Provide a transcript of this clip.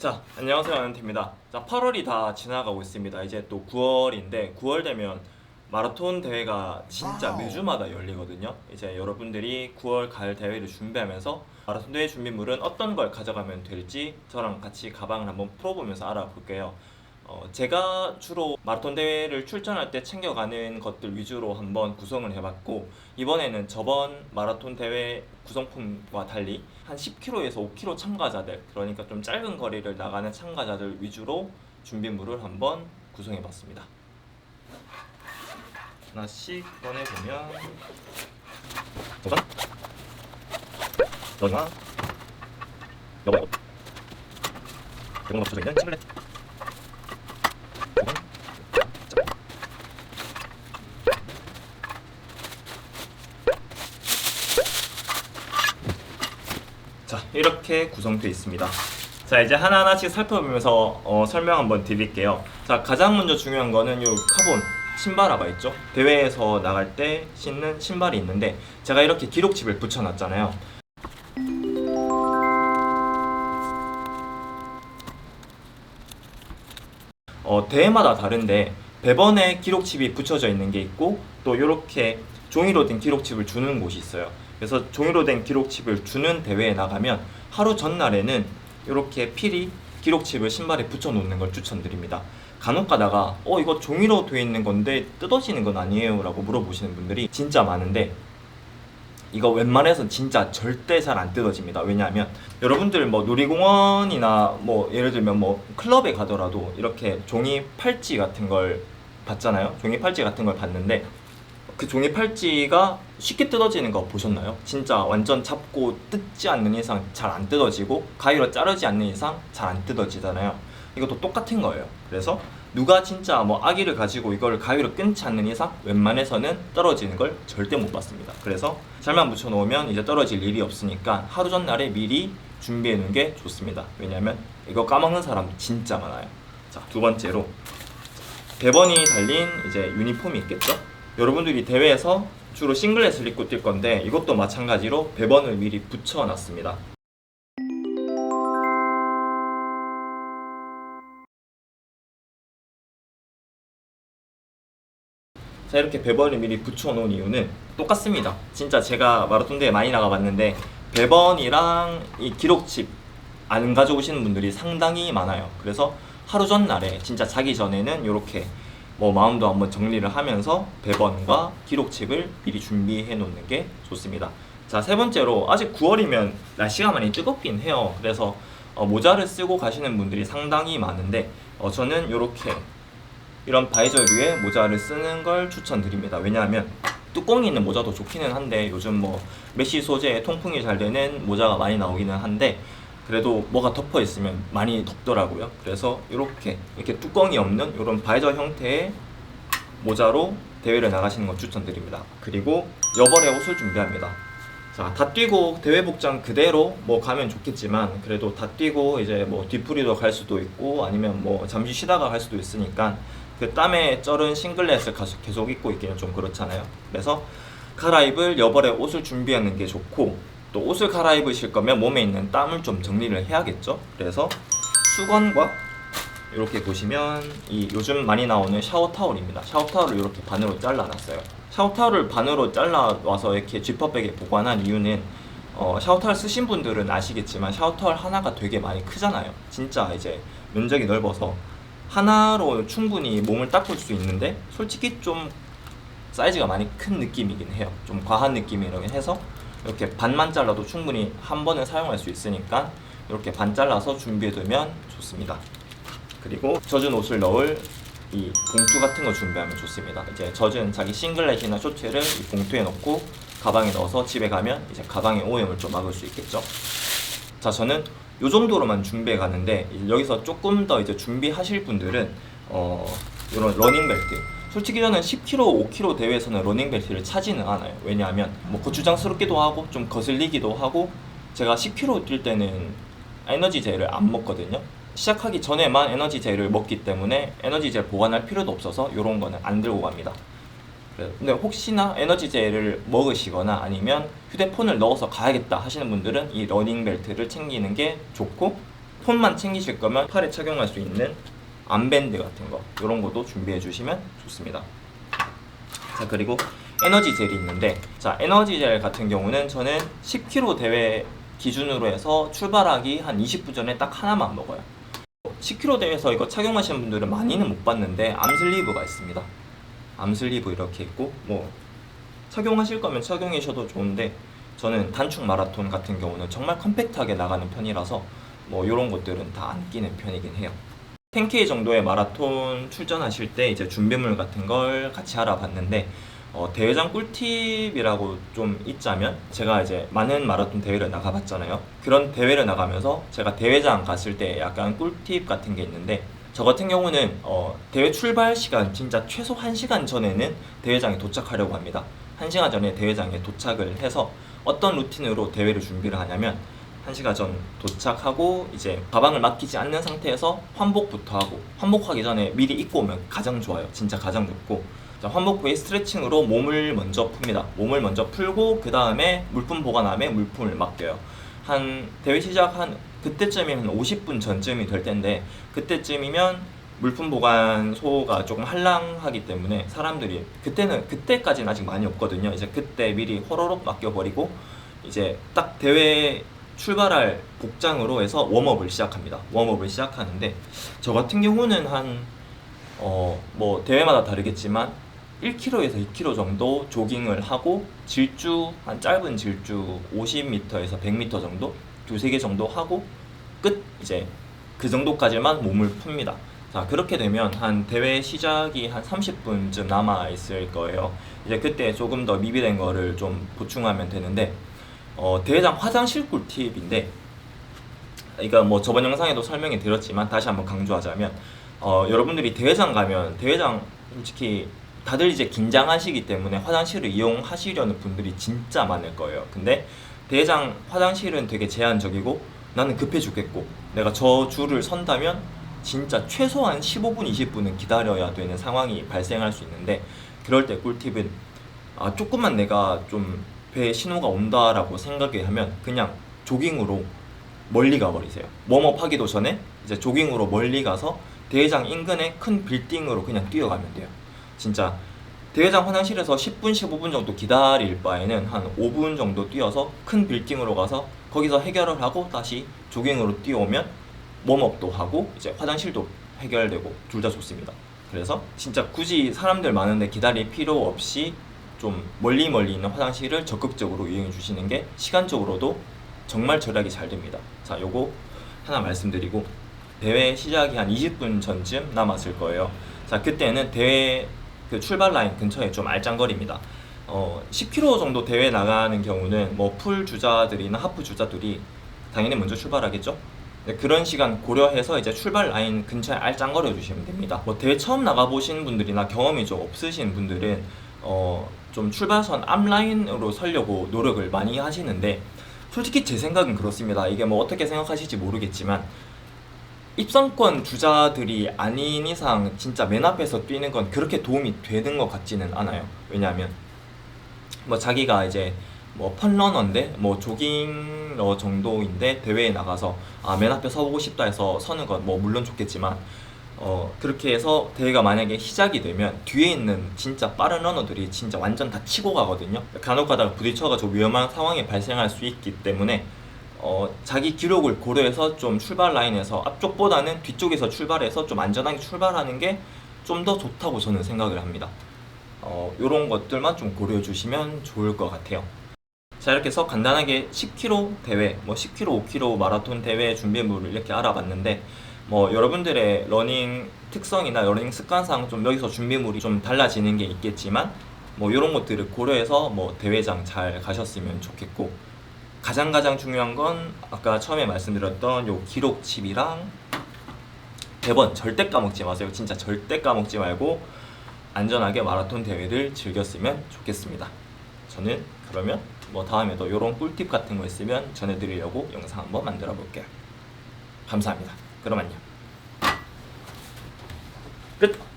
자, 안녕하세요. 안현태입니다. 자, 8월이 다 지나가고 있습니다. 이제 또 9월인데 9월 되면 마라톤 대회가 진짜 매주마다 열리거든요. 이제 여러분들이 9월 가을 대회를 준비하면서 마라톤 대회 준비물은 어떤 걸 가져가면 될지 저랑 같이 가방을 한번 풀어보면서 알아볼게요. 제가 주로 마라톤 대회를 출전할 때 챙겨가는 것들 위주로 한번 구성을 해봤고, 이번에는 저번 마라톤 대회 구성품과 달리 한 10km에서 5km 참가자들, 그러니까 좀 짧은 거리를 나가는 참가자들 위주로 준비물을 한번 구성해봤습니다. 하나씩 꺼내보면 우선 너나 여보요 대본으로 붙여져 있는 싱글렛 자, 이렇게 구성되어 있습니다. 자, 이제 하나하나씩 살펴보면서 설명 한번 드릴게요. 자, 가장 먼저 중요한 거는 이 카본 신발아바 있죠? 대회에서 나갈 때 신는 신발이 있는데 제가 이렇게 기록칩을 붙여놨잖아요. 대회마다 다른데 배번에 기록칩이 붙여져 있는 게 있고 또 이렇게 종이로 된 기록칩을 주는 곳이 있어요. 그래서 종이로 된 기록칩을 주는 대회에 나가면 하루 전날에는 이렇게 필히 기록칩을 신발에 붙여 놓는 걸 추천드립니다. 간혹 가다가 이거 종이로 되어 있는 건데 뜯어지는 건 아니에요? 라고 물어보시는 분들이 진짜 많은데 이거 웬만해선 진짜 절대 잘 안 뜯어집니다. 왜냐하면 여러분들 뭐 놀이공원이나 뭐 예를 들면 뭐 클럽에 가더라도 이렇게 종이 팔찌 같은 걸 봤잖아요. 종이 팔찌 같은 걸 봤는데 그 종이 팔찌가 쉽게 뜯어지는 거 보셨나요? 진짜 완전 잡고 뜯지 않는 이상 잘 안 뜯어지고 가위로 자르지 않는 이상 잘 안 뜯어지잖아요. 이것도 똑같은 거예요. 그래서 누가 진짜 뭐 아기를 가지고 이걸 가위로 끊지 않는 이상 웬만해서는 떨어지는 걸 절대 못 봤습니다. 그래서 잘만 붙여 놓으면 이제 떨어질 일이 없으니까 하루 전날에 미리 준비해 놓은 게 좋습니다. 왜냐면 이거 까먹는 사람 진짜 많아요. 자, 두 번째로 배번이 달린 이제 유니폼이 있겠죠? 여러분들이 대회에서 주로 싱글렛을 입고 뛸 건데 이것도 마찬가지로 배번을 미리 붙여 놨습니다. 자, 이렇게 배번을 미리 붙여놓은 이유는 똑같습니다. 진짜 제가 마라톤 대회 많이 나가봤는데 배번이랑 이 기록칩 안 가져오시는 분들이 상당히 많아요. 그래서 하루 전날에 진짜 자기 전에는 이렇게 뭐 마음도 한번 정리를 하면서 배번과 기록칩을 미리 준비해 놓는 게 좋습니다. 자, 세 번째로 아직 9월이면 날씨가 많이 뜨겁긴 해요. 그래서 모자를 쓰고 가시는 분들이 상당히 많은데 저는 이렇게 이런 바이저류의 모자를 쓰는 걸 추천드립니다. 왜냐하면 뚜껑이 있는 모자도 좋기는 한데 요즘 뭐 메쉬 소재의 통풍이 잘 되는 모자가 많이 나오기는 한데 그래도 뭐가 덮어 있으면 많이 덥더라고요. 그래서 이렇게 뚜껑이 없는 이런 바이저 형태의 모자로 대회를 나가시는 걸 추천드립니다. 그리고 여벌의 옷을 준비합니다. 자, 다 뛰고 대회 복장 그대로 뭐 가면 좋겠지만 그래도 다 뛰고 이제 뭐 뒤풀이도 갈 수도 있고 아니면 뭐 잠시 쉬다가 갈 수도 있으니까 그 땀에 쩔은 싱글렛을 계속 입고 있기는 좀 그렇잖아요. 그래서 갈아입을 여벌의 옷을 준비하는 게 좋고 또 옷을 갈아입으실 거면 몸에 있는 땀을 좀 정리를 해야겠죠. 그래서 수건과 이렇게 보시면 이 요즘 많이 나오는 샤워 타월입니다. 샤워 타월을 이렇게 반으로 잘라놨어요. 샤워 타월을 반으로 잘라와서 이렇게 지퍼백에 보관한 이유는 샤워 타월 쓰신 분들은 아시겠지만 샤워 타월 하나가 되게 많이 크잖아요. 진짜 이제 면적이 넓어서 하나로 충분히 몸을 닦을 수 있는데 솔직히 좀 사이즈가 많이 큰 느낌이긴 해요. 좀 과한 느낌이긴 해서 이렇게 반만 잘라도 충분히 한 번에 사용할 수 있으니까 이렇게 반 잘라서 준비해두면 좋습니다. 그리고 젖은 옷을 넣을 이 봉투 같은 거 준비하면 좋습니다. 이제 젖은 자기 싱글렛이나 쇼츠를 이 봉투에 넣고 가방에 넣어서 집에 가면 이제 가방의 오염을 좀 막을 수 있겠죠. 자, 저는 이 정도로만 준비해 가는데 여기서 조금 더 이제 준비하실 분들은 이런 러닝벨트. 솔직히 저는 10km, 5km 대회에서는 러닝벨트를 차지는 않아요. 왜냐하면 뭐 거추장스럽기도 하고 좀 거슬리기도 하고 제가 10km 뛸 때는 에너지 젤을 안 먹거든요. 시작하기 전에만 에너지 젤을 먹기 때문에 에너지 젤 보관할 필요도 없어서 이런 거는 안 들고 갑니다. 근데 혹시나 에너지 젤을 먹으시거나 아니면 휴대폰을 넣어서 가야겠다 하시는 분들은 이 러닝벨트를 챙기는 게 좋고 폰만 챙기실 거면 팔에 착용할 수 있는 암밴드 같은 거 이런 것도 준비해 주시면 좋습니다. 자, 그리고 에너지 젤이 있는데, 자, 에너지 젤 같은 경우는 저는 10km 대회 기준으로 해서 출발하기 한 20분 전에 딱 하나만 먹어요. 10km 대회에서 이거 착용하시는 분들은 많이는 못 봤는데 암슬리브가 있습니다. 암슬리브 이렇게 있고, 뭐 착용하실 거면 착용하셔도 좋은데 저는 단축 마라톤 같은 경우는 정말 컴팩트하게 나가는 편이라서 뭐 이런 것들은 다 안 끼는 편이긴 해요. 10K 정도의 마라톤 출전하실 때 이제 준비물 같은 걸 같이 알아봤는데, 대회장 꿀팁이라고 좀 있자면, 제가 이제 많은 마라톤 대회를 나가봤잖아요. 그런 대회를 나가면서 제가 대회장 갔을 때 약간 꿀팁 같은 게 있는데, 저 같은 경우는 대회 출발 시간 진짜 최소 1시간 전에는 대회장에 도착하려고 합니다. 1시간 전에 대회장에 도착을 해서 어떤 루틴으로 대회를 준비를 하냐면, 1시간 전 도착하고 이제 가방을 맡기지 않는 상태에서 환복부터 하고, 환복하기 전에 미리 입고 오면 가장 좋아요. 진짜 가장 좋고, 자, 환복 후에 스트레칭으로 몸을 먼저 풉니다. 몸을 먼저 풀고 그 다음에 물품 보관함에 물품을 맡겨요. 한 대회 시작 한 그때쯤이면 한 50분 전쯤이 될 텐데, 그때쯤이면 물품 보관소가 조금 한량하기 때문에 사람들이 그때까지는 아직 많이 없거든요. 이제 그때 미리 호로록 맡겨버리고 이제 딱 대회 출발할 복장으로 해서 웜업을 시작합니다. 웜업을 시작하는데, 저 같은 경우는 뭐 대회마다 다르겠지만 1km에서 2km 정도 조깅을 하고, 질주 한 짧은 질주 50m에서 100m 정도 두세 개 정도 하고 끝. 이제 그 정도까지만 몸을 풉니다. 자, 그렇게 되면 한 대회 시작이 한 30분쯤 남아 있을 거예요. 이제 그때 조금 더 미비된 거를 좀 보충하면 되는데, 대회장 화장실 꿀팁인데, 이거 뭐 저번 영상에도 설명해 드렸지만 다시 한번 강조하자면, 여러분들이 대회장 가면, 대회장 솔직히 다들 이제 긴장하시기 때문에 화장실을 이용하시려는 분들이 진짜 많을 거예요. 근데 대회장 화장실은 되게 제한적이고, 나는 급해 죽겠고 내가 저 줄을 선다면 진짜 최소한 15분, 20분은 기다려야 되는 상황이 발생할 수 있는데, 그럴 때 꿀팁은 조금만 내가 좀 배에 신호가 온다라고 생각을 하면 그냥 조깅으로 멀리 가버리세요. 웜업 하기도 전에 이제 조깅으로 멀리 가서 대회장 인근의 큰 빌딩으로 그냥 뛰어가면 돼요. 진짜 대회장 화장실에서 10분, 15분 정도 기다릴 바에는 한 5분 정도 뛰어서 큰 빌딩으로 가서 거기서 해결을 하고 다시 조깅으로 뛰어오면 웜업도 하고 이제 화장실도 해결되고 둘 다 좋습니다. 그래서 진짜 굳이 사람들 많은데 기다릴 필요 없이 좀 멀리 있는 화장실을 적극적으로 이용해 주시는 게 시간적으로도 정말 절약이 잘 됩니다. 자, 요거 하나 말씀드리고, 대회 시작이 한 20분 전쯤 남았을 거예요. 자, 그때는 대회 그 출발 라인 근처에 좀 알짱거립니다. 10km 정도 대회 나가는 경우는 뭐 풀 주자들이나 하프 주자들이 당연히 먼저 출발하겠죠. 그런 시간 고려해서 이제 출발 라인 근처에 알짱거려 주시면 됩니다. 뭐 대회 처음 나가보신 분들이나 경험이 좀 없으신 분들은 좀 출발선 앞라인으로 서려고 노력을 많이 하시는데, 솔직히 제 생각은 그렇습니다. 이게 뭐 어떻게 생각하실지 모르겠지만, 입성권 주자들이 아닌 이상 진짜 맨 앞에서 뛰는 건 그렇게 도움이 되는 것 같지는 않아요. 왜냐하면 뭐 자기가 이제 뭐 펀러너인데 뭐 조깅러 정도인데 대회에 나가서 맨 앞에 서보고 싶다 해서 서는 건 뭐 물론 좋겠지만, 그렇게 해서 대회가 만약에 시작이 되면 뒤에 있는 진짜 빠른 러너들이 진짜 완전 다 치고 가거든요. 간혹 가다가 부딪혀가지고 위험한 상황이 발생할 수 있기 때문에 자기 기록을 고려해서 좀 출발 라인에서 앞쪽보다는 뒤쪽에서 출발해서 좀 안전하게 출발하는 게 좀 더 좋다고 저는 생각을 합니다. 요런 것들만 좀 고려해 주시면 좋을 것 같아요. 자, 이렇게 해서 간단하게 10km 대회, 뭐 10km, 5km 마라톤 대회 준비물을 이렇게 알아봤는데, 뭐 여러분들의 러닝 특성이나 러닝 습관상 좀 여기서 준비물이 좀 달라지는 게 있겠지만, 뭐 이런 것들을 고려해서 뭐 대회장 잘 가셨으면 좋겠고, 가장 중요한 건 아까 처음에 말씀드렸던 요 기록칩이랑 대번 절대 까먹지 마세요. 진짜 절대 까먹지 말고 안전하게 마라톤 대회를 즐겼으면 좋겠습니다. 저는 그러면 뭐 다음에도 이런 꿀팁 같은 거 있으면 전해드리려고 영상 한번 만들어 볼게요. 감사합니다. 그럼 안녕. 끝.